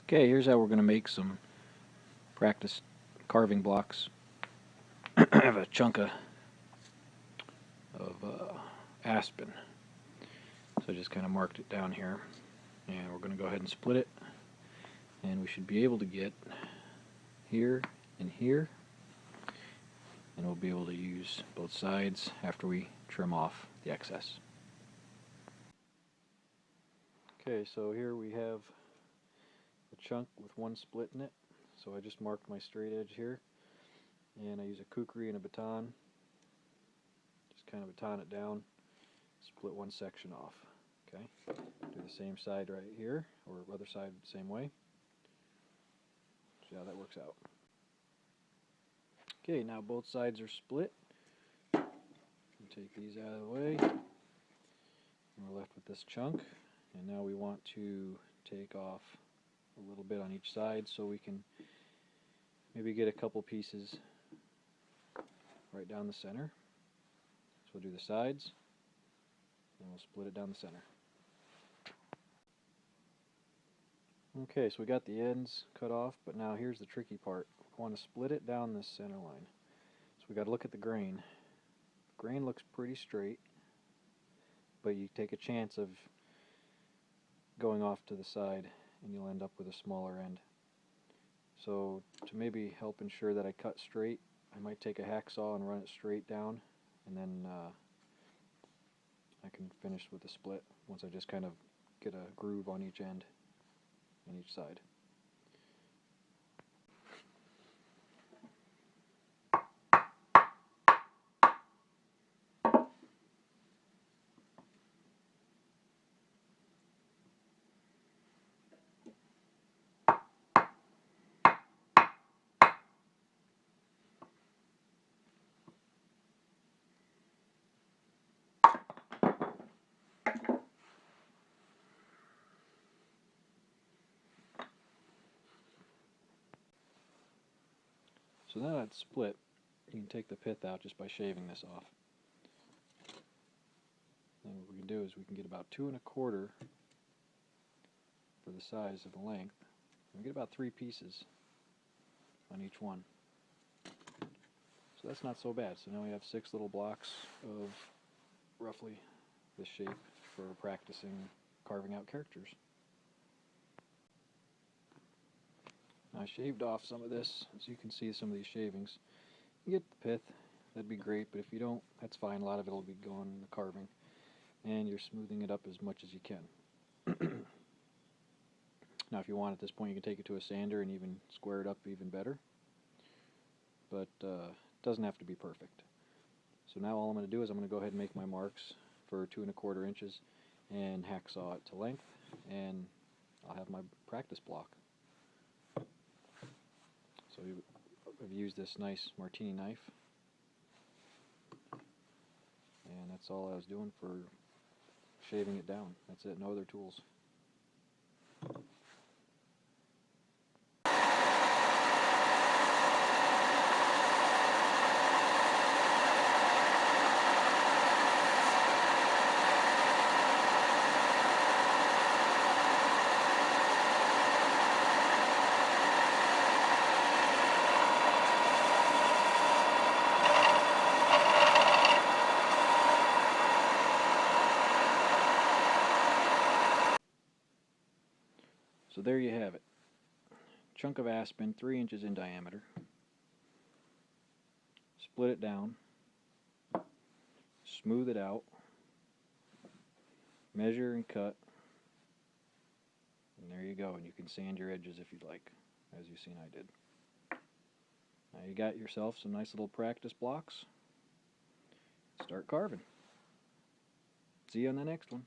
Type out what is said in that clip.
Okay, here's how we're going to make some practice carving blocks. I have a chunk of aspen, so I just kind of marked it down here, and we're going to go ahead and split it, and we should be able to get here and here, and we'll be able to use both sides after we trim off the excess. Okay, so here we have a chunk with one split in it, so I just marked my straight edge here, and I use a kukri and a baton, just kind of baton it down, split one section off. Okay, do the same side right here, or other side the same way. See how that works out. Okay, now both sides are split. Take these out of the way. And we're left with this chunk, and now we want to take off a little bit on each side so we can maybe get a couple pieces right down the center. So we'll do the sides, and we'll split it down the center. Okay, so we got the ends cut off, but now here's the tricky part. We want to split it down this center line. So we got to look at the grain. The grain looks pretty straight, but you take a chance of going off to the side and you'll end up with a smaller end. So to maybe help ensure that I cut straight, I might take a hacksaw and run it straight down, and then I can finish with the split once I just kind of get a groove on each end on each side. So now that it's split, you can take the pith out just by shaving this off. Then what we can do is we can get about 2 1/4 for the size of the length. We get about 3 pieces on each one. So that's not so bad. So now we have 6 little blocks of roughly this shape for practicing carving out characters. I shaved off some of this, as you can see some of these shavings. You get the pith, that'd be great, but if you don't, that's fine. A lot of it will be going in the carving. And you're smoothing it up as much as you can. Now if you want at this point, you can take it to a sander and even square it up even better. But it doesn't have to be perfect. So now all I'm going to do is I'm going to go ahead and make my marks for 2 1/4 inches and hacksaw it to length, and I'll have my practice block. So I've used this nice martini knife, and that's all I was doing for shaving it down. That's it, no other tools. So there you have it. Chunk of aspen, 3 inches in diameter. Split it down. Smooth it out. Measure and cut. And there you go. And you can sand your edges if you'd like, as you've seen I did. Now you got yourself some nice little practice blocks. Start carving. See you on the next one.